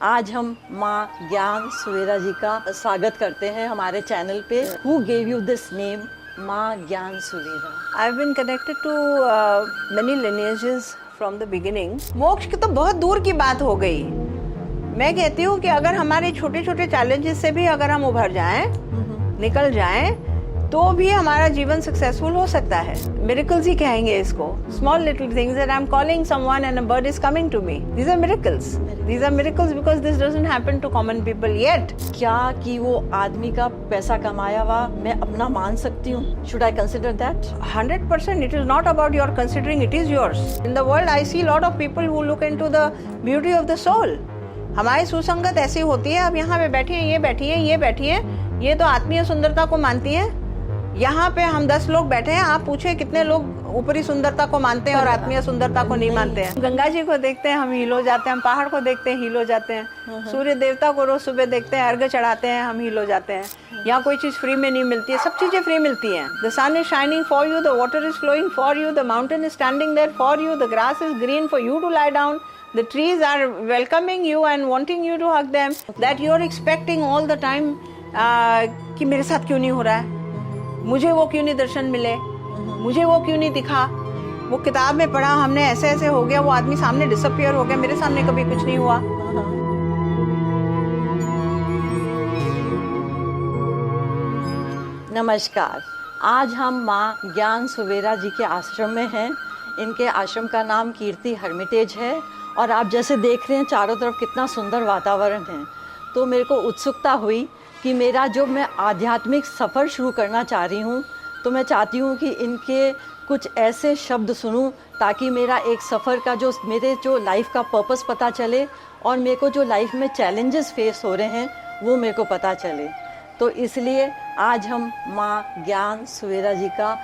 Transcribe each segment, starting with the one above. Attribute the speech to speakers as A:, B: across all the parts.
A: आज हम माँ ज्ञान सुवेरा जी का स्वागत करते हैं हमारे चैनल पे। Who gave you this name, माँ ज्ञान Suvera?
B: I've been connected to many lineages from the beginning. मोक्ष की तो बहुत दूर की बात हो गई। मैं कहती हूँ कि अगर हमारे छोटे छोटे चैलेंजेस से भी अगर हम उभर जाएं, निकल जाएं, तो भी हमारा जीवन सक्सेसफुल हो सकता है। मिरेकल्स ही कहेंगे इसको। Small little things that I'm calling someone and a bird is coming to me. These are miracles. These are miracles because this doesn't happen to common people yet.
A: क्या कि वो आदमी का पैसा कमाया हुआ मैं अपना मान सकती हूँ? Should I consider that?
B: 100%. It is not about your considering. It is yours. In the world, I see a lot of people who look into the beauty of the soul. हमारी सुसंगत ऐसी होती है। अब यहाँ पे बैठी हैं, ये बैठी हैं, ये बैठी हैं, ये तो आत्मीय सुंदरता को मानती हैं। यहाँ पे हम 10 लोग बैठे हैं। आप पूछे कितने लोग ऊपरी सुंदरता को मानते हैं और आत्मीय सुंदरता को नहीं मानते हैं। गंगा जी को देखते हैं, हम हील हो जाते हैं। हम पहाड़ को देखते हैं, हील हो जाते हैं। सूर्य देवता को रोज सुबह देखते हैं, अर्घ्य चढ़ाते हैं, हम हील हो जाते हैं। यहाँ कोई चीज फ्री में नहीं मिलती है, सब चीजें फ्री मिलती हैं। The sun is shining for you, the water is flowing for you, the mountain is standing there for you, the grass is green for you to lie down, the trees are welcoming you and wanting you to hug them. That you're expecting all the time कि मेरे साथ क्यों नहीं हो रहा है, मुझे वो क्यों नहीं दर्शन मिले, मुझे वो क्यों नहीं दिखा, वो किताब में पढ़ा हमने, ऐसे ऐसे हो गया, वो आदमी सामने डिसअपियर हो गया, मेरे सामने कभी कुछ नहीं हुआ।
A: नमस्कार। आज हम माँ ज्ञान सुवेरा जी के आश्रम में हैं। इनके आश्रम का नाम कीर्ति हर्मिटेज है और आप जैसे देख रहे हैं चारों तरफ कितना सुंदर वातावरण है। तो मेरे को उत्सुकता हुई कि मेरा जो मैं आध्यात्मिक सफ़र शुरू करना चाह रही हूँ, तो मैं चाहती हूँ कि इनके कुछ ऐसे शब्द सुनूँ ताकि मेरा एक सफ़र का जो मेरे जो लाइफ का पर्पस पता चले और मेरे को जो लाइफ में चैलेंजेस फेस हो रहे हैं वो मेरे को पता चले। तो इसलिए आज हम माँ ज्ञान सुवेरा जी का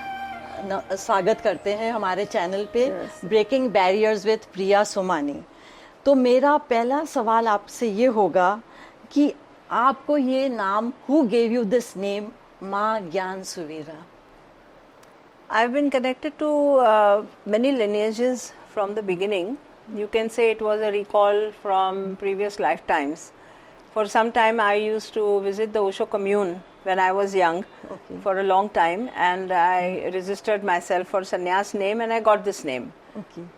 A: स्वागत करते हैं हमारे चैनल पे। ब्रेकिंग बैरियर्स विद प्रिया सोमानी। तो मेरा पहला सवाल आपसे ये होगा कि आपको ये नाम who gave you this name माँ ज्ञान Suvera?
B: I've been connected to many lineages from the beginning. You can say it was a recall from previous lifetimes. For some time I used to visit the Osho commune when I was young, for a long time, and I registered myself for sannyas name and I got this name.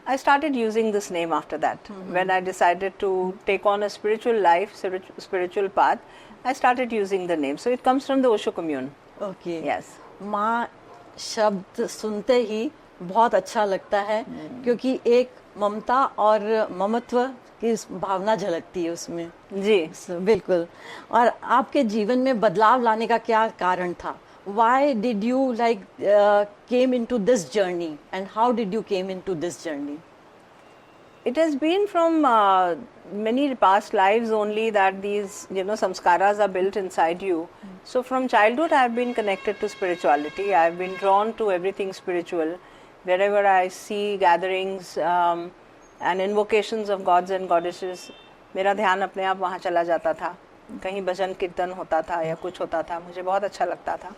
B: I started using this name after that. When I decided to take on a spiritual life, spiritual path, I started using the name. So it comes from the Osho commune.
A: Okay.
B: Yes.
A: माँ शब्द सुनते ही बहुत अच्छा लगता है क्योंकि एक ममता और ममत्व की भावना झलकती है उसमें।
B: जी
A: बिल्कुल। और आपके जीवन में बदलाव लाने का क्या कारण था? Why did you came into this journey and how did you came into this journey?
B: It has been from many past lives only that these samskaras are built inside you. So from childhood I have been connected to spirituality. I have been drawn to everything spiritual. Wherever I see gatherings and invocations of gods and goddesses, मेरा ध्यान अपने आप वहाँ चला जाता था। कहीं भजन कीर्तन होता था या कुछ होता था, मुझे बहुत अच्छा लगता था।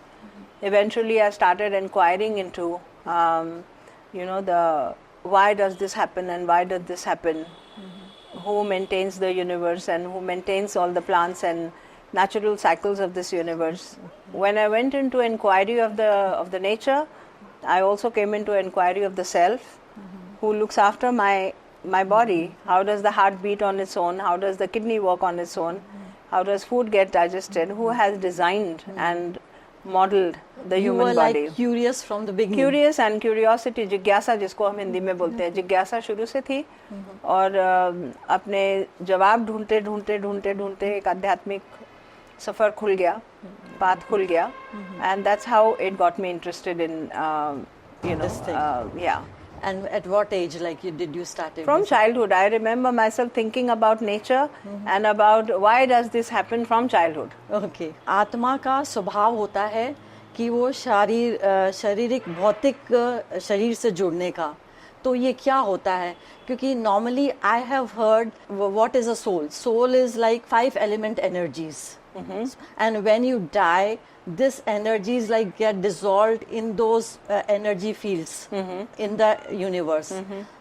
B: Eventually I started inquiring into the why does this happen and why does this happen, who maintains the universe and who maintains all the plants and natural cycles of this universe. When I went into inquiry of the nature, I also came into inquiry of the self, who looks after my body. How does the heart beat on its own? How does the kidney work on its own? How does food get digested? Who has designed and modeled the human body?
A: You were curious from the beginning.
B: Curious and curiosity, जिज्ञासा जिसको हम हिंदी में बोलते हैं, जिज्ञासा शुरू से थी और अपने जवाब ढूंढते ढूंढते ढूंढते ढूंढते एक आध्यात्मिक सफर खुल गया, पाथ खुल गया, and that's how it got me interested in
A: this thing.
B: Yeah.
A: And at what age did you start?
B: From childhood. I remember myself thinking about nature and about why does this happen from childhood.
A: Okay. आत्मा का स्वभाव होता है कि वो शारीरिक भौतिक शरीर से जुड़ने का। तो ये क्या होता है? क्योंकि normally I have heard what is a soul. Soul is like 5 element energies. And when you die, this energies like get dissolved in those energy fields in the universe.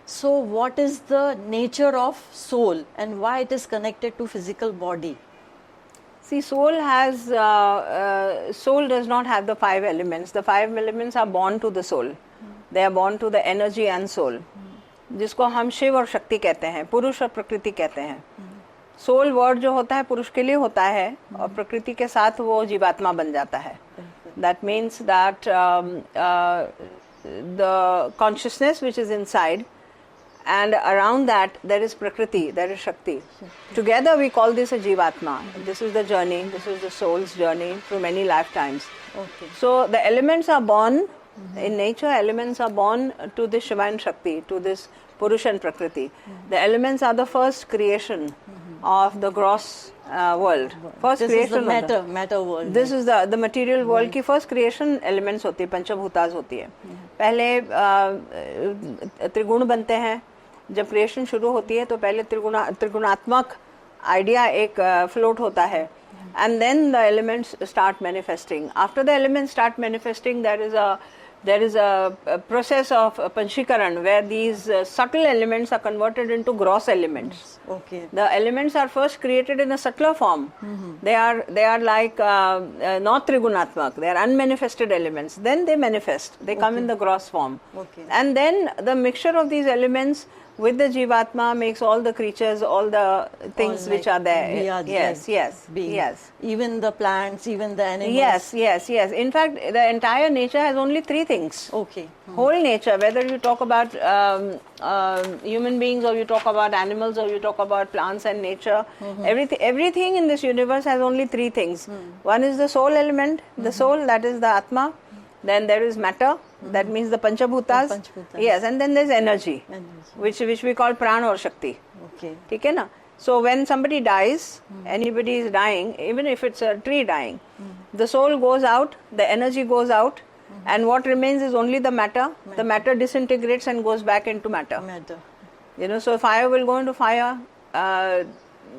A: So what is the nature of soul and why it is connected to physical body?
B: See, soul does not have the 5 elements. The 5 elements are born to the soul. They are born to the energy and soul. जिसको हम शिव और शक्ति कहते हैं, पुरुष और प्रकृति कहते हैं. सोल वर्ड जो होता है पुरुष के लिए होता है और प्रकृति के साथ वो जीवात्मा बन जाता है. That means that the consciousness which is inside and around that there is prakriti, there is shakti. Together we call this a jivatma. This is the journey, this is the soul's journey through many lifetimes.
A: Okay.
B: So the elements are born in nature. Elements are born to this Shiva and Shakti, to this Purush and Prakriti. The elements are the first creation of the gross world. First
A: This
B: creation
A: is the
B: of
A: matter world.
B: This is the material world की first creation elements होती है, पंचभूतास होती है. पहले त्रिगुण बनते हैं. जब क्रिएशन शुरू होती है तो पहले त्रिगुणात्मक आइडिया एक फ्लोट होता है. And then the elements start manifesting. After the elements start manifesting, there is a process of panchikaran where these subtle elements are converted into gross elements.
A: Okay.
B: The elements are first created in a subtler form. They are like not trigunatmak. They are unmanifested elements. Then they manifest. They come in the gross form.
A: Okay.
B: And then the mixture of these elements with the Jivatma makes all the creatures, all the things
A: All
B: which
A: like
B: are there.
A: Yes. Beings.
B: Yes.
A: Even the plants, even the animals.
B: Yes. In fact, the entire nature has only 3 things.
A: Okay.
B: Whole nature, whether you talk about human beings or you talk about animals or you talk about plants and nature, everything in this universe has only 3 things. One is the soul element, the soul, that is the Atma. Then there is matter, that means the Panchabhutas. Yes, and then there is energy, which we call Prana or Shakti.
A: Okay.
B: ठीक है ना? So when somebody dies, anybody is dying, even if it's a tree dying, the soul goes out, the energy goes out, and what remains is only the matter. The matter disintegrates and goes back into matter. You know, so fire will go into fire,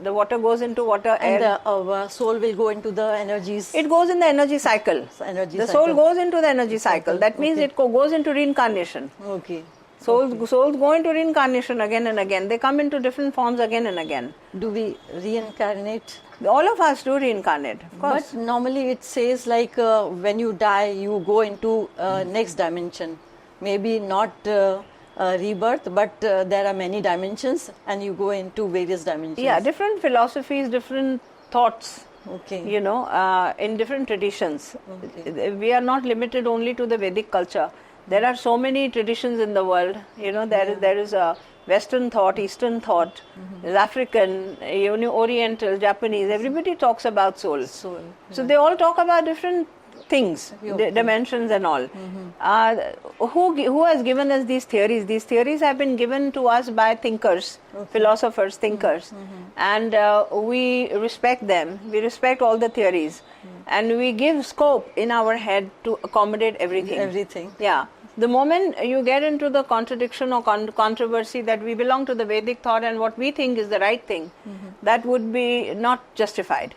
B: the water goes into water,
A: And
B: air.
A: the soul will go into the energies.
B: It goes in the energy cycle.
A: Energy
B: The
A: cycle.
B: soul goes into the energy cycle. That means it goes into reincarnation.
A: Okay.
B: Souls go into reincarnation again and again. They come into different forms again and again.
A: Do we reincarnate?
B: All of us do reincarnate, of course.
A: But normally it says like when you die, you go into next dimension. Maybe not rebirth, but there are many dimensions and you go into various dimensions.
B: Yeah, different philosophies, different thoughts.
A: Okay.
B: You know, in different traditions.
A: Okay.
B: We are not limited only to the Vedic culture. There are so many traditions in the world. You know, there is a Western thought, Eastern thought, there's African, Oriental, Japanese. Everybody talks about soul.
A: Soul.
B: So they all talk about different things, dimensions and all. Who has given us these theories? These theories have been given to us by thinkers, philosophers, thinkers, and we respect them. We respect all the theories, and we give scope in our head to accommodate everything.
A: Everything.
B: Yeah. The moment you get into the contradiction or controversy that we belong to the Vedic thought and what we think is the right thing, that would be not justified.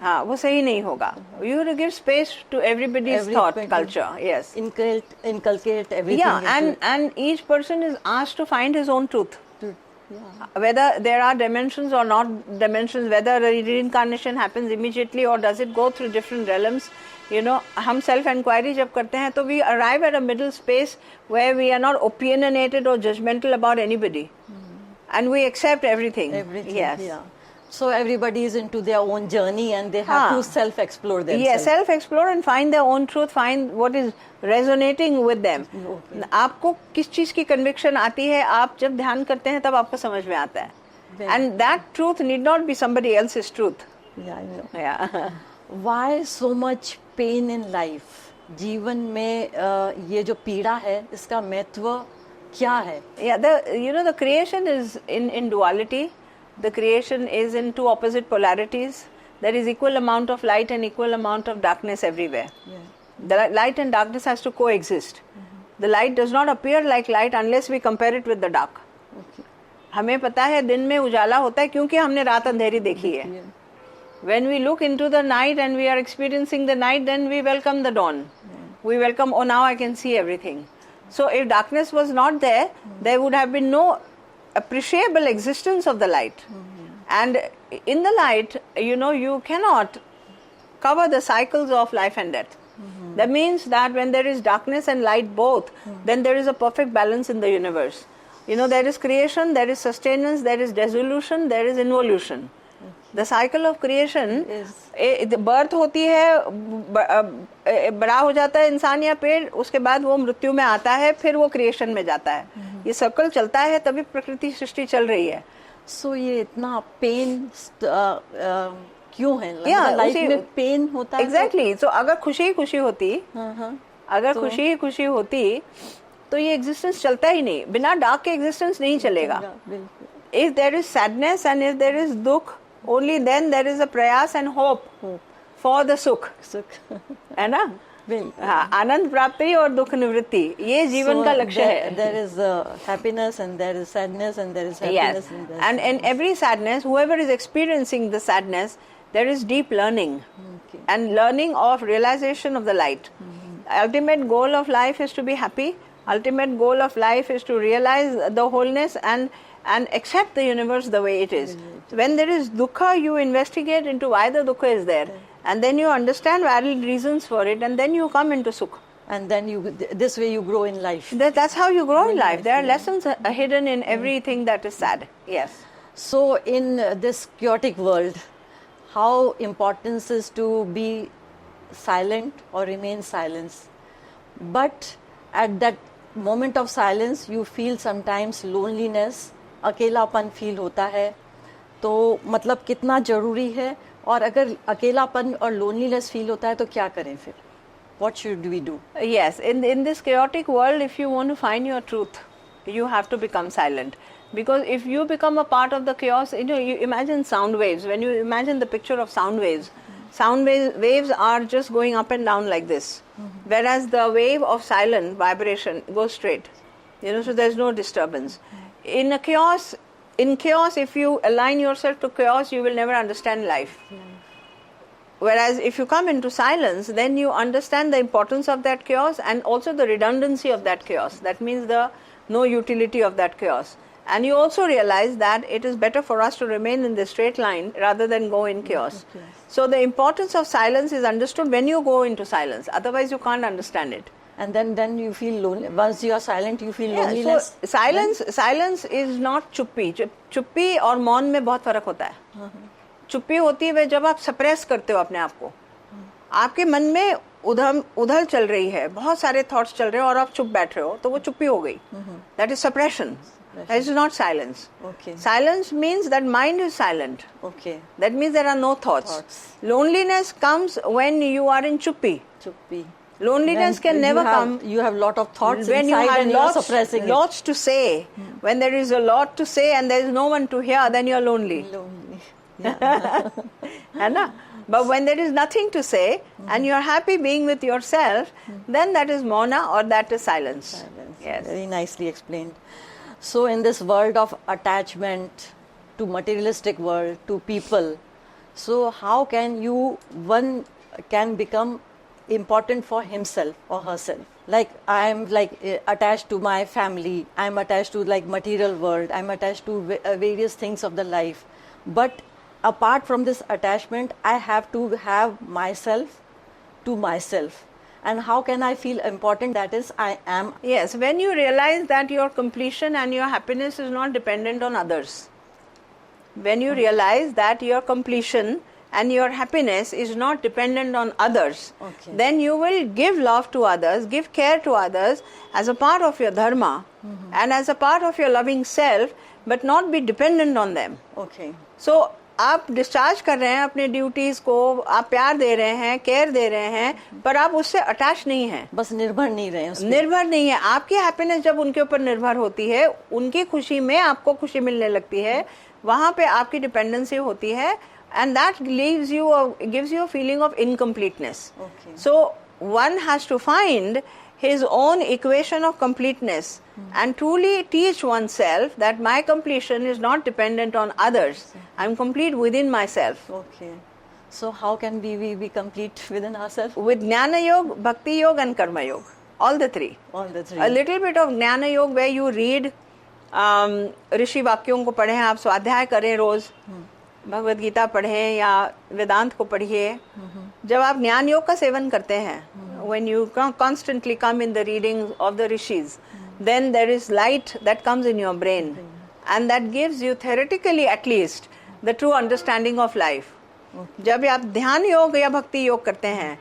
B: हाँ, वो सही नहीं होगा. You have to give space to everybody's thought, culture. Yes.
A: Inculcate everything.
B: Yeah, and each person is asked to find his own truth. Whether there are dimensions or not dimensions, whether reincarnation happens immediately or does it go through different realms. You know, हम self inquiry जब करते हैं तो we arrive at a middle space where we are not opinionated or judgmental about anybody, and we accept everything. Yes.
A: Yeah. So everybody is into their own journey and they have to self-explore themselves.
B: Yes, self-explore and find their own truth, find what is resonating with them. आपको किस चीज की conviction आती है, आप जब ध्यान करते हैं तब आपको समझ में आता है. And that truth need not be somebody else's truth.
A: Yeah, I know.
B: Yeah.
A: Why so much pain in life? जीवन में ये जो पीड़ा है, इसका महत्व क्या है?
B: Yeah, the creation is in duality. The creation is in 2 opposite polarities. There is equal amount of light and equal amount of darkness everywhere.
A: Yeah.
B: The light and darkness has to coexist. The light does not appear like light unless we compare it with the dark.
A: Okay.
B: हमें पता है दिन में उजाला होता है क्योंकि हमने रात अंधेरी देखी है. When we look into the night and we are experiencing the night, then we welcome the dawn. We welcome, oh, now I can see everything. So if darkness was not there, there would have been no appreciable existence of the light. And in the light, you cannot cover the cycles of life and death. That means that when there is darkness and light both, then there is a perfect balance in the universe. There is creation, there is sustenance, there is dissolution, there is involution. The cycle of creation is birth होती है, बड़ा हो जाता है इंसान या पेड़, उसके बाद वो मृत्यु में आता है, फिर वो क्रिएशन में जाता है. ये सर्कल चलता है, तभी प्रकृति सृष्टि चल रही है.
A: सो ये इतना पेन क्यों है? लाइफ में पेन होता है.
B: एग्जैक्टली. सो अगर खुशी ही खुशी होती, अगर खुशी ही खुशी होती, तो ये एग्जिस्टेंस चलता ही नहीं. बिना डार्क के एग्जिस्टेंस नहीं चलेगा. If there is sadness and if there is दुख, only then there is a prayas and hope for the sukh. है ना? आनंद प्राप्ति और दुख निवृत्ति, ये जीवन का लक्ष्य है.
A: There is happiness and there is sadness and there is happiness.
B: Yes. And in every sadness, whoever is experiencing the sadness, there is deep learning. And learning of realization of the light. Ultimate goal of life is to be happy. Ultimate goal of life is to realize the wholeness and accept the universe the way it is. When there is dukkha, you investigate into why the dukkha is there, and then you understand valid reasons for it, and then you come into sukha.
A: And then this way you grow in life.
B: That's how you grow in life. There are lessons hidden in everything that is sad. Yes.
A: So in this chaotic world, how important is to be silent or remain silent? But at that moment of silence, you feel sometimes loneliness, अकेलापन feel होता है. तो मतलब कितना ज़रूरी है, और अगर अकेलापन और लोनलीनेस फील होता है तो क्या करें फिर? What should we do?
B: Yes, in this chaotic world, if you want to find your truth, you have to become silent. Because if you become a part of the chaos, you imagine sound waves. When you imagine the picture of sound waves are just going up and down like this. Whereas the wave of silent vibration goes straight. So there's no disturbance. In chaos, if you align yourself to chaos, you will never understand life. Whereas if you come into silence, then you understand the importance of that chaos and also the redundancy of that chaos. That means the no utility of that chaos. And you also realize that it is better for us to remain in the straight line rather than go in chaos. So the importance of silence is understood when you go into silence. Otherwise you can't understand it.
A: And then you feel lonely. Once you are silent, you feel loneliness.
B: So silence is not चुप्पी. चुप्पी और मौन में बहुत फर्क होता है. चुप्पी होती है जब आप सप्रेस करते हो अपने आप को. आपके मन में उधल चल रही है, बहुत सारे थॉट्स चल रहे हैं और आप चुप बैठ रहे हो, तो वो चुप्पी हो गई. That is suppression. That is not silence.
A: Okay.
B: Silence means that mind is silent.
A: Okay.
B: That means there are no thoughts. Loneliness comes when you are in chuppi. Loneliness can never come.
A: You have lot of thoughts
B: when
A: inside
B: you have
A: and you are suppressing
B: lots to say. When there is a lot to say and there is no one to hear, then you are lonely. Yeah. But when there is nothing to say and you are happy being with yourself, then that is mauna or that is silence.
A: Yes. Very nicely explained. So in this world of attachment to materialistic world, to people, so how can one can become important for himself or herself? Like I am attached to my family, I am attached to material world, I am attached to various things of the life. But apart from this attachment, I have to have myself to myself. And how can I feel important? That is, I am.
B: Yes, when you realize that your completion and your happiness is not dependent on others. When you realize that your completion and your happiness is not dependent on others, then you will give love to others, give care to others as a part of your dharma and as a part of your loving self, but not be dependent on them.
A: Okay.
B: So, आप discharge कर रहे हैं अपने duties को, आप प्यार दे रहे हैं, केयर दे रहे हैं, पर आप उससे अटैच नहीं हैं.
A: बस निर्भर नहीं रहे हैं.
B: निर्भर नहीं है. आपकी हैप्पीनेस जब उनके ऊपर निर्भर होती है, उनकी खुशी में आपको खुशी मिलने लगती है, वहां पे आपकी डिपेंडेंसी होती है, and that gives you a feeling of incompleteness. So one has to find his own equation of completeness and truly teach oneself that my completion is not dependent on others. I am complete within myself.
A: Okay. So how can we be complete within ourselves?
B: With Jnana Yoga, Bhakti Yoga and Karma Yoga. All the three.
A: All the three.
B: A little bit of Jnana Yoga where you read ऋषि वाक्यों को पढ़ें, आप स्वाध्याय करें रोज, भगवद गीता पढ़ें या वेदांत को पढ़िए. जब आप ज्ञान योग का सेवन करते हैं, when you constantly come in the readings of the rishis, then there is light that comes in your brain, and that gives you theoretically at least the true understanding of life. जब आप ध्यान योग या भक्ति योग करते हैं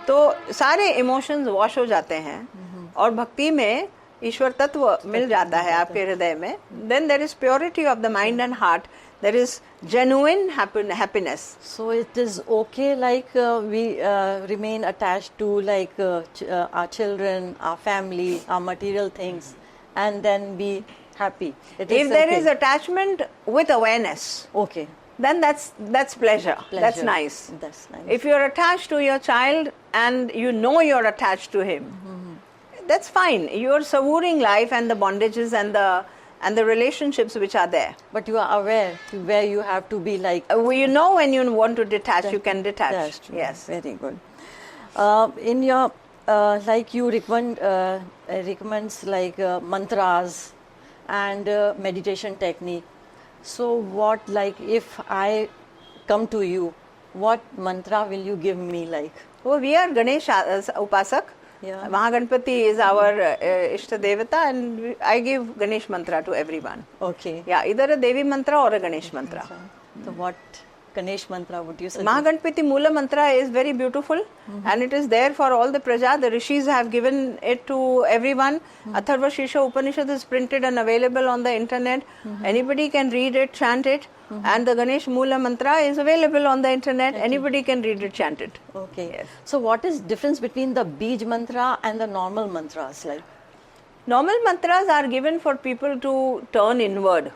B: तो सारे इमोशंस वॉश हो जाते हैं और भक्ति में ईश्वर तत्व मिल जाता है आपके हृदय में. Then there is purity of the mind and heart. There is genuine happiness.
A: So it is okay, like we remain attached to like our children, our family, our material things, and then be happy. It
B: If
A: is
B: there
A: okay.
B: is attachment with awareness,
A: Okay.
B: then that's pleasure. That's nice.
A: That's nice.
B: If you're attached to your child and you know you're attached to him, that's fine. You're savouring life and the bondages and the relationships which are there.
A: But you are aware where you have to be like.
B: You know when you want to detach, you can detach.
A: That's true.
B: Yes.
A: Very good. In your like you recommends like mantras and meditation technique. So what, like if I come to you, what mantra will you give me like?
B: Well, we are Ganesh Upasak.
A: Yeah.
B: Mahaganpati is our Ishta Devata, and I give Ganesh mantra to everyone.
A: Okay.
B: Yeah, either a Devi mantra or a Ganesh mantra.
A: So what Ganesh mantra would you suggest?
B: Mahaganpati Mula mantra is very beautiful, and it is there for all the praja. The rishis have given it to everyone. Atharva Shisha Upanishad is printed and available on the internet. Anybody can read it, chant it. And the Ganesh Mula mantra is available on the internet. Anybody can read it, chant it.
A: Okay.
B: Yes.
A: So what is difference between the Bij mantra and the normal mantras like?
B: Normal mantras are given for people to turn inward.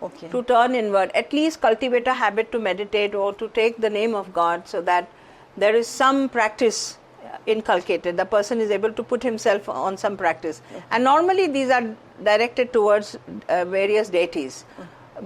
A: Okay.
B: To turn inward, at least cultivate a habit to meditate or to take the name of God, so that there is some practice inculcated. The person is able to put himself on some practice. And normally these are directed towards various deities.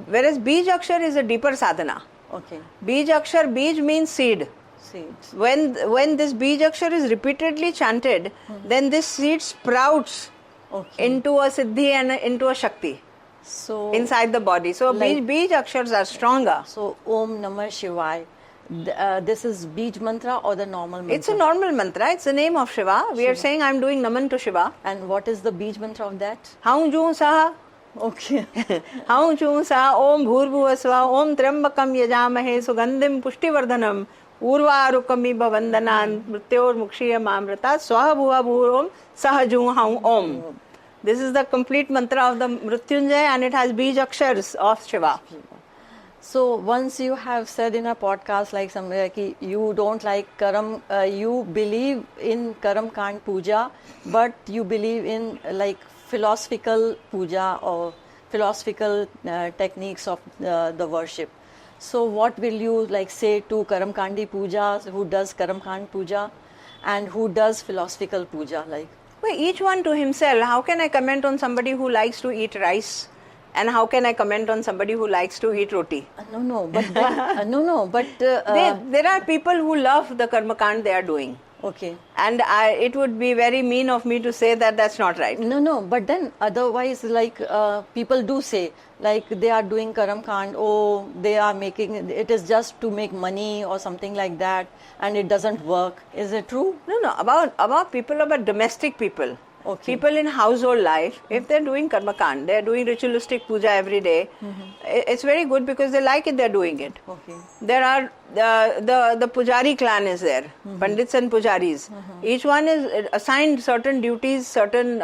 B: Whereas Bij Akshar is a deeper sadhana.
A: Okay.
B: Bij Akshar, Bij means seed.
A: Seeds.
B: When this Bij Akshar is repeatedly chanted, then this seed sprouts
A: Okay.
B: into a Siddhi and into a Shakti
A: So
B: inside the body. So
A: Like-
B: Bij Akshars are stronger.
A: So Om Namah Shivaya. This is Bij mantra or the normal mantra?
B: It's a normal mantra. It's the name of Shiva. We are saying I'm doing Naman to Shiva.
A: And what is the Bij mantra of that?
B: Haun Ju Saha.
A: Okay.
B: Haun Ju Saha. Om Bhurbhuva Swa. Om Trambakam Yajamahe Sugandhim Pushtivardhanam. Urvarukami Bhavandanan. Mrityor Mukshiyam Amrita. Swaha Bhuva Bhur Om. Saha Ju Haun Om. This is the complete mantra of the Mrityunjay, and it has Bij Akshars of Shiva.
A: So once you have said in a podcast like somewhere कि you don't like Karam, you believe in Karam Kand Puja, but you believe in like philosophical puja or philosophical techniques of the worship. So what will you like say to Karam Kandi Puja, who does Karam Kand Puja and who does philosophical puja like?
B: Well, each one to himself. How can I comment on somebody who likes to eat rice? And how can I comment on somebody who likes to eat roti? There are people who love the karma kand they are doing.
A: Okay.
B: And it would be very mean of me to say that that's not right.
A: No, but then otherwise like people do say like they are doing Karam Kand, oh they are making, it is just to make money or something like that and it doesn't work. Is it true?
B: No, about people, about domestic people.
A: Okay.
B: People in household life, if they're doing karma kand, they're doing ritualistic puja every day, it's very good because they like it, they're doing it.
A: Okay.
B: There are the Pujari clan is there, Pandits and Pujaris. Each one is assigned certain duties, certain,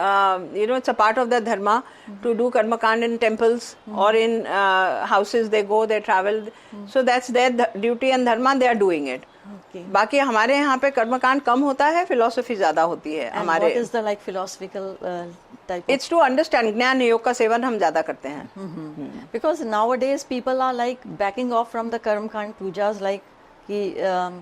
B: it's a part of their dharma to do karma kand in temples or in houses they go, they travel. So that's their duty and dharma, they are doing it.
A: Okay.
B: बाकी हमारे यहाँ पे कर्मकांड कम होता है, philosophy ज्यादा होती है
A: And
B: हमारे.
A: what is the like philosophical type of?
B: It's to understand. ज्ञान योग का सेवन हम ज्यादा करते हैं.
A: Because nowadays people are like backing off from the Karam Kand pujas like कि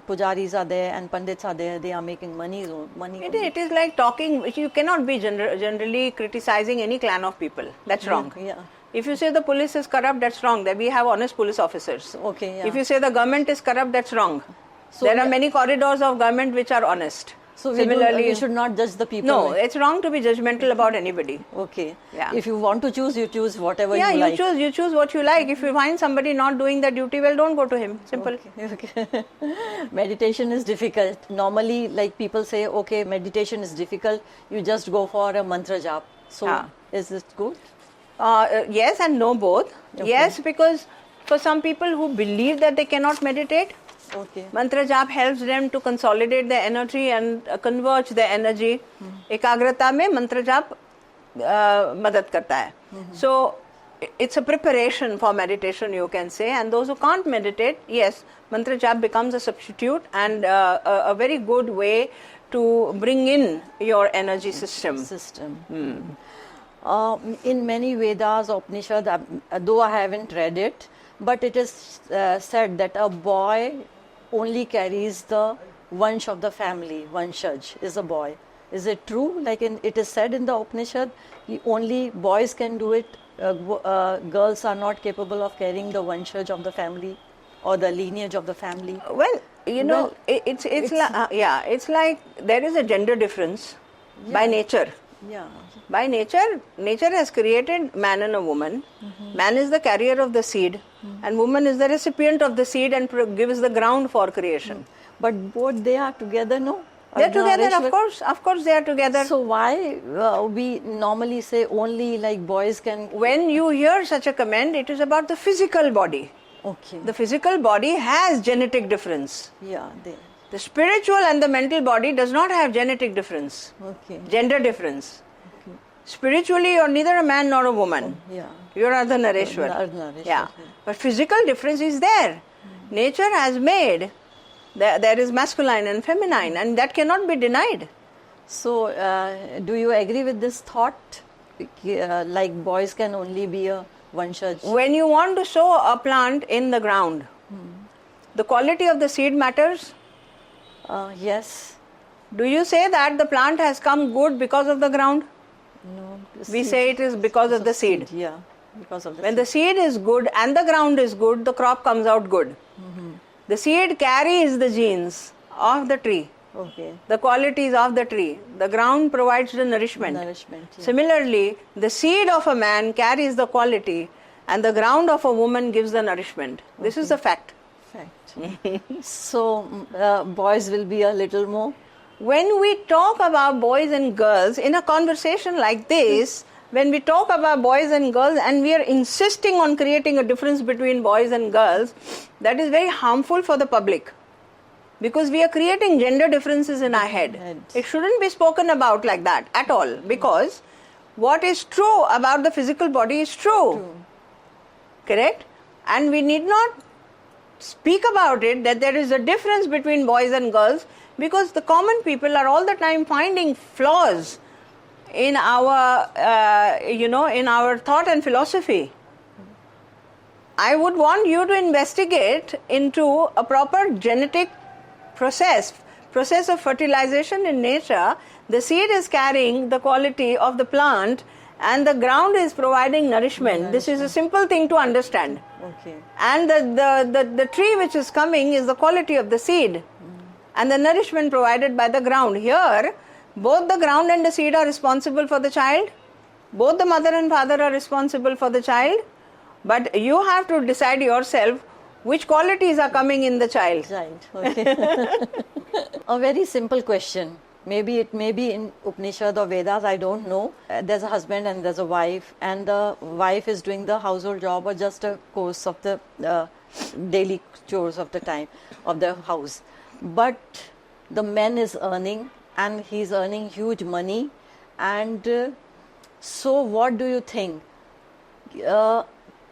A: pujaris are there and pandits are there, they are making money.
B: It is like talking. You cannot be generally criticizing any clan of people. That's wrong.
A: Yeah.
B: If you say the police is corrupt, that's wrong. That we have honest police officers.
A: Okay, yeah.
B: If you say the government is corrupt, that's wrong.
A: So
B: there are many corridors of government which are honest.
A: So
B: Similarly,
A: we should not judge the people.
B: no, it's wrong to be judgmental about anybody.
A: Okay.
B: Yeah.
A: If you want to choose, you choose whatever
B: Yeah,
A: you like.
B: you choose what you like. If you find somebody not doing the duty well, don't go to him. Simple.
A: Okay. Meditation is difficult. Normally, like people say, okay, meditation is difficult. You just go for a mantra jap. So, is it good?
B: Yes and no both.
A: Okay.
B: Yes, because for some people who believe that they cannot meditate,
A: Okay.
B: mantra jap helps them to consolidate their energy and converge their energy. एकाग्रता में मंत्र जाप मदद करता है. So it's a preparation for meditation, you can say, and those who can't meditate, yes, mantra jap becomes a substitute and a very good way to bring in your energy system.
A: In many Vedas, Upanishad, though I haven't read it, but it is said that a boy only carries the vansh of the family. Vanshaj is a boy. Is it true? Like it is said in the Upanishad, only boys can do it. Girls are not capable of carrying the vanshaj of the family or the lineage of the family.
B: Well, you know, it's like there is a gender difference by nature.
A: Yeah.
B: By nature has created man and a woman. Man is the carrier of the seed, and woman is the recipient of the seed and gives the ground for creation.
A: But both they are together, no?
B: They're together, of course they are together.
A: So why we normally say only like boys can?
B: When you hear such a comment, it is about the physical body.
A: Okay.
B: The physical body has genetic difference.
A: Yeah.
B: The spiritual and the mental body does not have genetic difference.
A: Okay.
B: Gender difference. Spiritually, you're neither a man nor a woman.
A: Yeah.
B: You're Ardhanareshwar.
A: Ardhanareshwar,
B: Yeah. But physical difference is there. Nature has made, there is masculine and feminine, and that cannot be denied.
A: So, do you agree with this thought? Like boys can only be a vanshaj?
B: When you want to sow a plant in the ground, the quality of the seed matters.
A: Yes.
B: Do you say that the plant has come good because of the ground?
A: No.
B: We say it is because of the seed.
A: Yeah. Because of the
B: When the seed is good and the ground is good, the crop comes out good. The seed carries the genes of the tree,
A: Okay.
B: the qualities of the tree. The ground provides the nourishment.
A: Nourishment. Yeah.
B: Similarly, the seed of a man carries the quality and the ground of a woman gives the nourishment. This is the fact.
A: So, boys will be a little more.
B: When we talk about boys and girls in a conversation like this, when we talk about boys and girls and we are insisting on creating a difference between boys and girls, that is very harmful for the public. Because we are creating gender differences in our head. It shouldn't be spoken about like that at all. Because what is true about the physical body is true. Correct? And we need not speak about it that there is a difference between boys and girls, because the common people are all the time finding flaws in our in our thought and philosophy. I would want you to investigate into a proper genetic process of fertilization in nature. The seed is carrying the quality of the plant and the ground is providing nourishment. This is a simple thing to understand.
A: Okay.
B: And the tree which is coming is the quality of the seed and the nourishment provided by the ground. Here, both the ground and the seed are responsible for the child. Both the mother and father are responsible for the child. But you have to decide yourself which qualities are coming in the child.
A: Okay. A very simple question. Maybe it may be in Upanishad or Vedas, I don't know. There's a husband and there's a wife, and the wife is doing the household job or just a course of the daily chores of the time of the house. But the man is earning, and he's earning huge money. And so what do you think?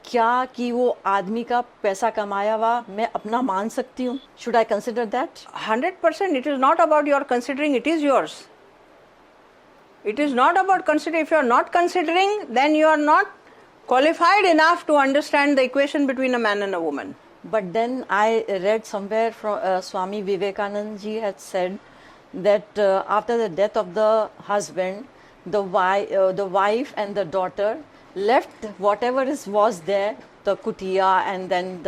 A: क्या कि वो आदमी का पैसा कमाया हुआ मैं अपना मान सकती हूँ? Should I consider that?
B: 100%. It is not about your considering, it is yours. It is not about considering. If you are not considering, then you are not qualified enough to understand the equation between a man and a woman.
A: But then I read somewhere from Swami Vivekananda ji had said that after the death of the husband, the wife and the daughter left whatever was there, the kutia and then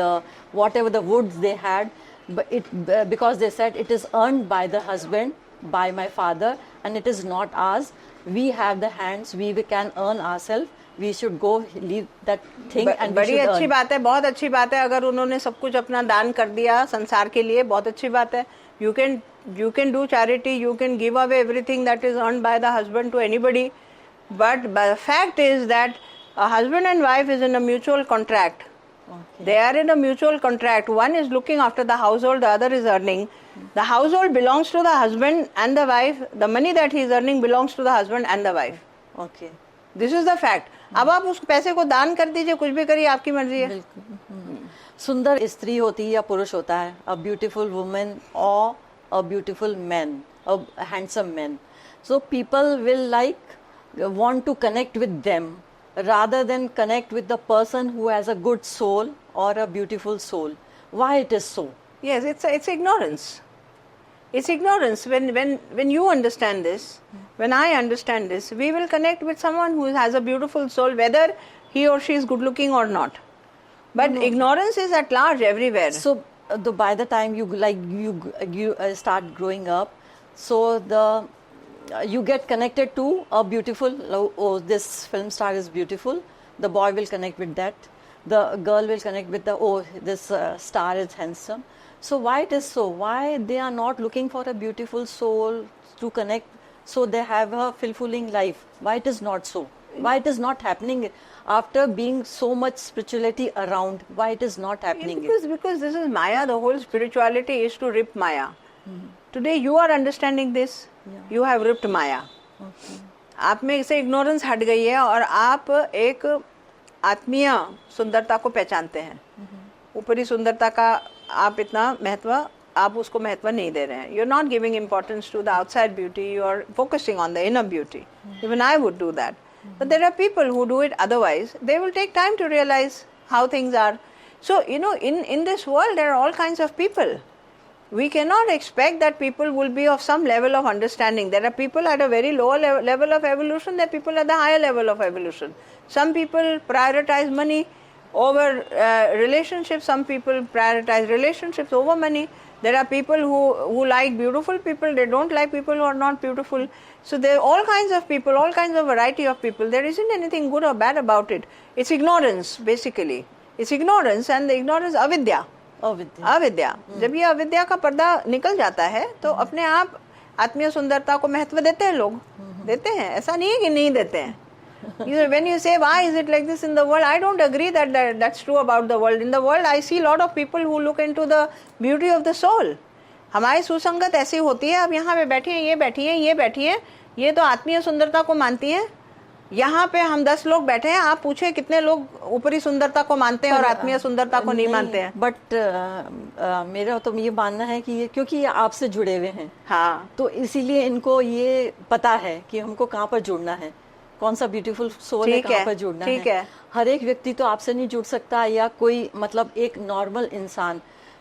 A: whatever the woods they had, but because they said it is earned by the husband, by my father, and it is not ours. We have the hands, we can earn ourselves. We should go leave that thing and we
B: बड़ी
A: should
B: अच्छी
A: earn.
B: बात है, बहुत अच्छी बात है. अगर उन्होंने सब कुछ अपना दान कर दिया संसार के लिए, बहुत अच्छी बात है. You can do charity, you can give away everything that is earned by the husband to anybody, but the fact is that a husband and wife is in a mutual contract.
A: Okay.
B: They are in a mutual contract. One is looking after the household, the other is earning. The household belongs to the husband and the wife. The money that he is earning belongs to the husband and the wife.
A: Okay.
B: This is the fact. अब आप उस पैसे को दान कर दीजिए, कुछ भी करिए, आपकी मर्जी है.
A: सुंदर स्त्री होती है या पुरुष होता है, अ ब्यूटीफुल वुमन और a beautiful man, a handsome man, so people will like want to connect with them rather than connect with the person who has a good soul or a beautiful soul. Why it is so?
B: Yes, it's ignorance. It's ignorance. When you understand this, when I understand this, we will connect with someone who has a beautiful soul, whether he or she is good looking or not. But ignorance is at large everywhere.
A: So by the time you start growing up, so you get connected to a beautiful, oh, this film star is beautiful. The boy will connect with that. The girl will connect with this star is handsome. So why it is so? Why they are not looking for a beautiful soul to connect so they have a fulfilling life? Why it is not so? Why it is not happening after being so much spirituality around? Why it is not happening?
B: Because this is Maya. The whole spirituality is to rip Maya. Today you are understanding this. You have ripped Maya. आप में से ignorance हट गई है और आप एक आत्मीय सुंदरता को पहचानते हैं. ऊपरी सुंदरता का आप इतना महत्व, आप उसको महत्व नहीं दे रहे हैं. You're not giving importance to the outside beauty. You are focusing on the inner beauty. Even I would do that. But there are people who do it otherwise. They will take time to realize how things are. So, in this world there are all kinds of people. We cannot expect that people will be of some level of understanding. There are people at a very lower level of evolution, there are people at the higher level of evolution. Some people prioritize money over relationships, some people prioritize relationships over money. There are people who like beautiful people, they don't like people who are not beautiful. So there are all kinds of people, all kinds of variety of people. There isn't anything good or bad about it. It's ignorance, basically. It's ignorance, and the ignorance, avidya. अविद्या. जब ये अविद्या का पर्दा निकल जाता है तो अपने आप आत्मीय सुंदरता को महत्व देते हैं लोग. देते हैं, ऐसा नहीं है कि नहीं देते हैं. When you say why is it like this in the world, I don't agree that's true about the world. In the world I see a lot of people who look into the beauty of the soul. हमारी सुसंगत ऐसी होती है. अब यहाँ पे बैठी हैं, ये बैठी हैं, ये बैठी हैं, ये तो आत्मीय सुंदरता को मानती हैं. यहाँ पे हम 10 लोग बैठे हैं, आप पूछे कितने लोग ऊपरी सुंदरता को मानते हैं और आत्मीय सुंदरता को नहीं मानते हैं.
A: बट मेरा तो ये मानना है कि क्योंकि ये आपसे जुड़े हुए हैं,
B: हाँ,
A: तो इसीलिए इनको ये पता है कि हमको कहाँ पर जुड़ना है, कौन सा ब्यूटीफुल सोल है, कहाँ पर जुड़ना है. हर एक व्यक्ति तो आपसे नहीं जुड़ सकता, या कोई मतलब एक नॉर्मल इंसान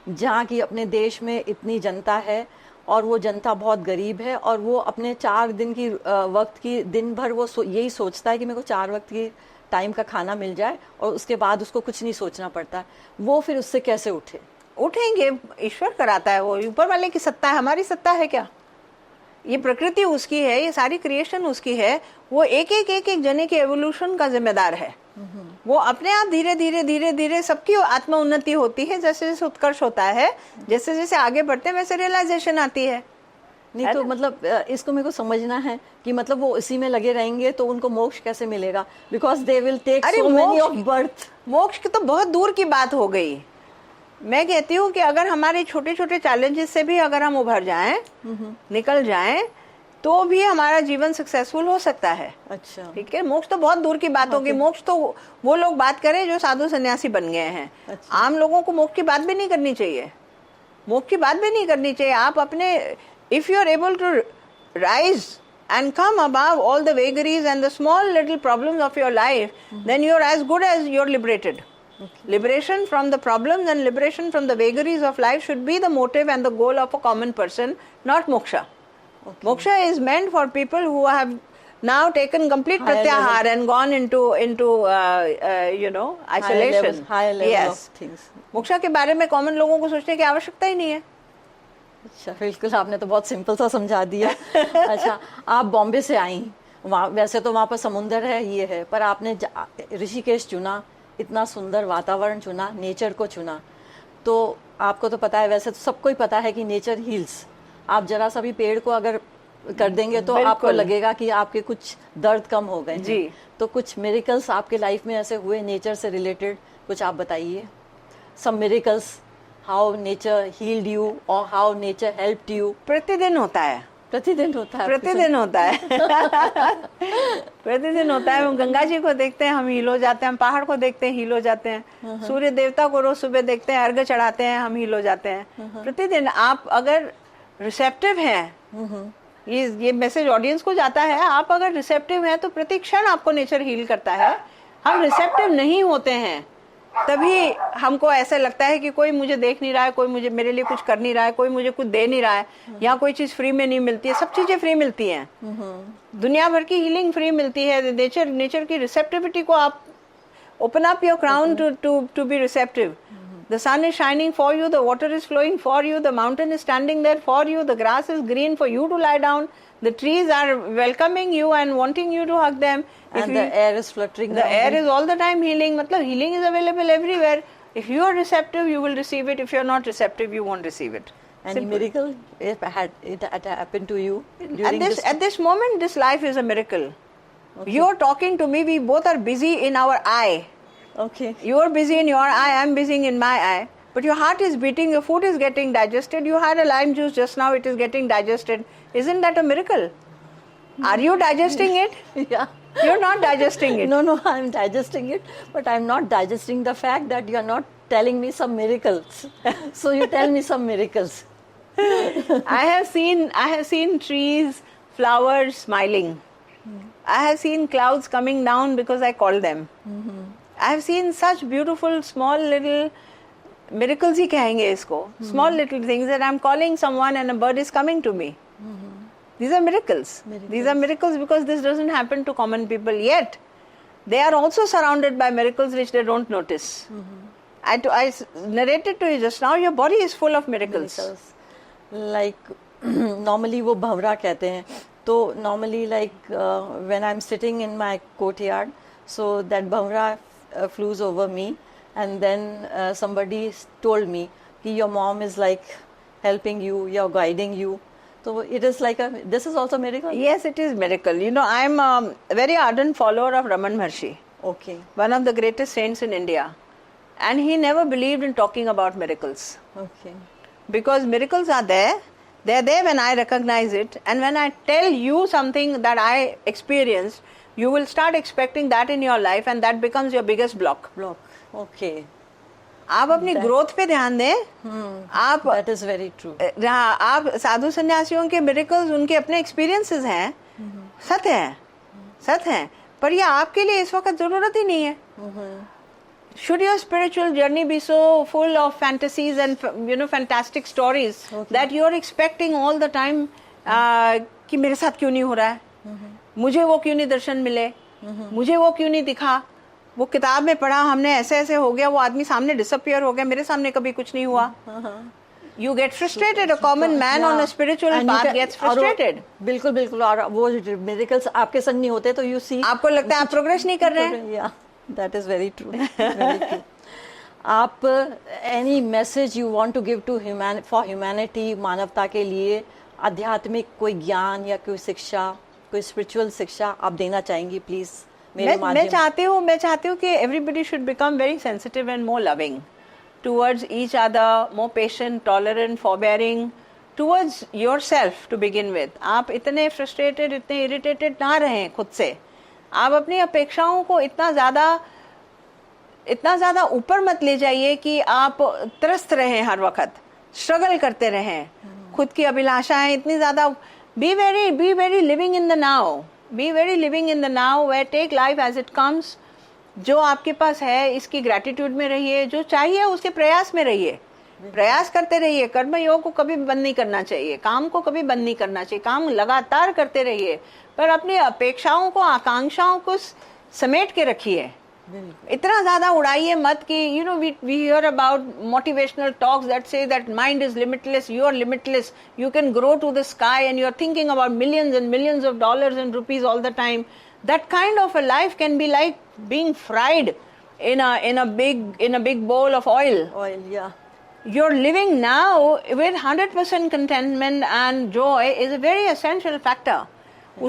A: जहाँ की अपने देश में इतनी जनता है और वो जनता बहुत गरीब है और वो अपने 4 दिन की वक्त की दिन भर वो यही सोचता है कि मेरे को 4 वक्त की टाइम का खाना मिल जाए और उसके बाद उसको कुछ नहीं सोचना पड़ता. वो फिर उससे कैसे उठेंगे?
B: ईश्वर कराता है, वो ऊपर वाले की सत्ता है. हमारी सत्ता है क्या? ये प्रकृति उसकी है, ये सारी क्रिएशन उसकी है. वो एक जने के एवोल्यूशन का जिम्मेदार है. वो अपने आप धीरे धीरे सबकी आत्म उन्नति होती है. जैसे जैसे उत्कर्ष होता है, जैसे जैसे आगे बढ़ते हैं वैसे रियलाइजेशन आती है.
A: नहीं तो मतलब इसको मेरे को समझना है कि मतलब वो इसी में लगे रहेंगे तो उनको मोक्ष कैसे मिलेगा? Because they will take so many of birth.
B: मोक्ष की तो बहुत दूर की बात हो गई. मैं कहती हूँ कि अगर हमारे छोटे छोटे चैलेंजेस से भी अगर हम उभर जाएं, निकल जाएं, तो भी हमारा जीवन सक्सेसफुल हो सकता है.
A: अच्छा,
B: ठीक है. मोक्ष तो बहुत दूर की बात होगी. मोक्ष तो वो लोग बात करें जो साधु सन्यासी बन गए हैं. अच्छा. आम लोगों को मोक्ष की बात भी नहीं करनी चाहिए. मोक्ष की बात भी नहीं करनी चाहिए. आप अपने if you are able to rise and come above all the vagaries and the small little problems of your life, then you are as good as you are liberated. Liberation from the problems and liberation from the vagaries of life should be the motive and the goal of a common person, not moksha. Moksha is meant for people who have now taken complete
A: Higher
B: pratyahar and gone into isolation.
A: higher level
B: Yes.
A: of things.
B: Moksha के बारे में common लोगों को सोचने की आवश्यकता ही नहीं है.
A: अच्छा, बिल्कुल आपने तो बहुत सिंपल सा समझा दिया. अच्छा, आप बॉम्बे से आई, वहाँ वैसे तो वहाँ पर समुंदर है, ये है, पर आपने ऋषिकेश चुना, इतना सुंदर वातावरण चुना, नेचर को चुना. तो आपको तो पता है, वैसे तो सबको ही पता है कि नेचर हील्स. आप जरा सा भी पेड़ को अगर कर देंगे तो आपको लगेगा कि आपके कुछ दर्द कम हो गए
B: जी.
A: तो कुछ मिरेकल्स आपके लाइफ में ऐसे हुए नेचर से रिलेटेड, कुछ आप बताइए. Some miracles, how nature healed you और हाउ नेचर हेल्प्ड यू.
B: प्रतिदिन होता है.
A: प्रतिदिन होता है.
B: प्रतिदिन होता है. प्रतिदिन होता है. हम गंगा जी को देखते हैं, हम हील हो जाते हैं. हम पहाड़ को देखते हैं, हील हो जाते हैं. सूर्य देवता को रोज सुबह देखते हैं, अर्घ्य चढ़ाते हैं, हम हील हो जाते हैं. प्रतिदिन आप अगर रिसेप्टिव हैं, ये मैसेज ऑडियंस को जाता है, आप अगर रिसेप्टिव हैं तो प्रति क्षण आपको नेचर हील करता है. हम रिसेप्टिव नहीं होते हैं तभी हमको ऐसा लगता है कि कोई मुझे देख नहीं रहा है, कोई मुझे मेरे लिए कुछ कर नहीं रहा है, कोई मुझे कुछ दे नहीं रहा है, यहाँ कोई चीज फ्री में नहीं मिलती है. सब चीजें फ्री मिलती हैं. दुनिया भर की हीलिंग फ्री मिलती है. नेचर की रिसेप्टिविटी को आप open up your crown to be receptive. The sun is shining for you, the water is flowing for you, the mountain is standing there for you, the grass is green for you to lie down, the trees are welcoming you and wanting you to hug them.
A: And the air is fluttering.
B: The air is all the time healing. मतलब healing is available everywhere. If you are receptive, you will receive it. If you are not receptive, you won't receive it.
A: Any miracle it had happened to you during
B: At this moment, this life is a miracle. Okay. You are talking to me. We both are busy in our eye.
A: Okay.
B: You are busy in your eye, I am busy in my eye. But your heart is beating, your food is getting digested. You had a lime juice just now, it is getting digested. Isn't that a miracle? Are you digesting it?
A: Yeah.
B: You're not digesting it.
A: No, I'm digesting it, but I'm not digesting the fact that you're not telling me some miracles. So you tell me some miracles.
B: I have seen trees, flowers smiling. I have seen clouds coming down because I called them. I have seen such beautiful small little miracles ही कहेंगे इसको. Small little things that I'm calling someone and a bird is coming to me. These are miracles. These are miracles because this doesn't happen to common people yet. They are also surrounded by miracles which they don't notice. I narrated to you just now, your body is full of miracles.
A: Like normally वो भंवरा कहते हैं. तो normally like when I'm sitting in my courtyard, so that bhanvara flew over me, and then somebody told me कि your mom is like helping you, you're guiding you. So it is like this is also miracle.
B: Yes, it is miracle. You know, I am a very ardent follower of Raman Maharshi.
A: Okay.
B: One of the greatest saints in India, and he never believed in talking about miracles.
A: Okay.
B: Because miracles are there. They are there when I recognize it, and when I tell you something that I experienced, you will start expecting that in your life, and that becomes your biggest block.
A: Okay.
B: आप अपनी growth पे ध्यान दें. आप
A: That is very true.
B: आप साधु सन्यासियों के miracles उनके अपने एक्सपीरियंसेस हैं, सत्य हैं, पर ये आपके लिए इस वक्त जरूरत ही नहीं है. Should your spiritual journey be so full of fantasies and fantastic stories that you are expecting all the time कि मेरे साथ क्यों नहीं हो रहा है, मुझे वो क्यों नहीं दर्शन मिले, मुझे वो क्यों नहीं दिखा, वो किताब में पढ़ा हमने ऐसे ऐसे हो गया, वो आदमी सामने डिसअपियर हो गया, मेरे सामने कभी कुछ नहीं हुआ. You get frustrated. A common man on a spiritual path gets frustrated.
A: बिल्कुल. और वो miracles आपके संग नहीं होते तो you see.
B: आपको लगता है आप प्रोग्रेस नहीं कर रहे हैं.
A: Yeah, that is very true. Very true. आप any message you want to give to for humanity, मानवता के लिए आध्यात्मिक कोई ज्ञान या कोई शिक्षा, कोई स्पिरिचुअल शिक्षा आप देना चाहेंगी प्लीज?
B: मैं चाहती हूँ कि everybody should become very sensitive and more loving towards each other, more patient, tolerant, forbearing towards yourself to begin with. आप इतने frustrated, इतने irritated ना रहें खुद से. आप अपनी अपेक्षाओं को इतना ज़्यादा ऊपर मत ले जाइए कि आप त्रस्त रहें, हर वक्त स्ट्रगल करते रहें. खुद की अभिलाषाएं इतनी ज़्यादा. Be very living in the now. Be very living in the now, where take life as it comes. जो आपके पास है इसकी ग्रैटिट्यूड में रहिए, जो चाहिए उसके प्रयास में रहिए. प्रयास करते रहिए, कर्म योग को कभी बंद नहीं करना चाहिए, काम को कभी बंद नहीं करना चाहिए, काम लगातार करते रहिए, पर अपनी अपेक्षाओं को, आकांक्षाओं को समेट के रखिए, इतना ज्यादा उड़ाइए मत कि you know we hear about motivational talks that say that mind is limitless, you are limitless, you can grow to the sky and you are thinking about millions and millions of dollars and rupees all the time. That kind of a life can be like being fried in a big bowl of oil.
A: Oil, yeah.
B: You're living now with 100% contentment and joy is a very essential factor.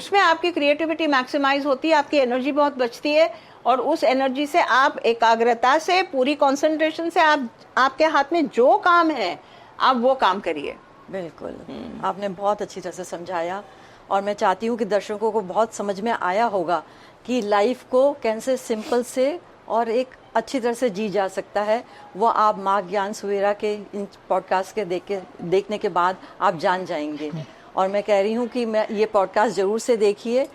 B: उसमें आपकी creativity maximise होती है, आपकी energy बहुत बचती है, और उस एनर्जी से आप एकाग्रता से, पूरी कंसंट्रेशन से आप, आपके हाथ में जो काम है आप वो काम करिए.
A: बिल्कुल, आपने बहुत अच्छी तरह से समझाया, और मैं चाहती हूँ कि दर्शकों को बहुत समझ में आया होगा कि लाइफ को कैसे सिंपल से और एक अच्छी तरह से जी जा सकता है. वो आप माँ ज्ञान सुवेरा के इन पॉडकास्ट के देखने के बाद आप जान जाएंगे. और मैं कह रही हूँ कि मैं ये पॉडकास्ट ज़रूर से देखिए,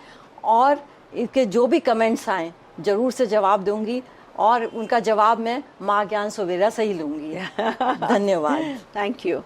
A: और इनके जो भी कमेंट्स आएँ ज़रूर से जवाब दूंगी, और उनका जवाब मैं माँ ज्ञान सुवेरा से ही लूँगी. धन्यवाद.
B: Thank you.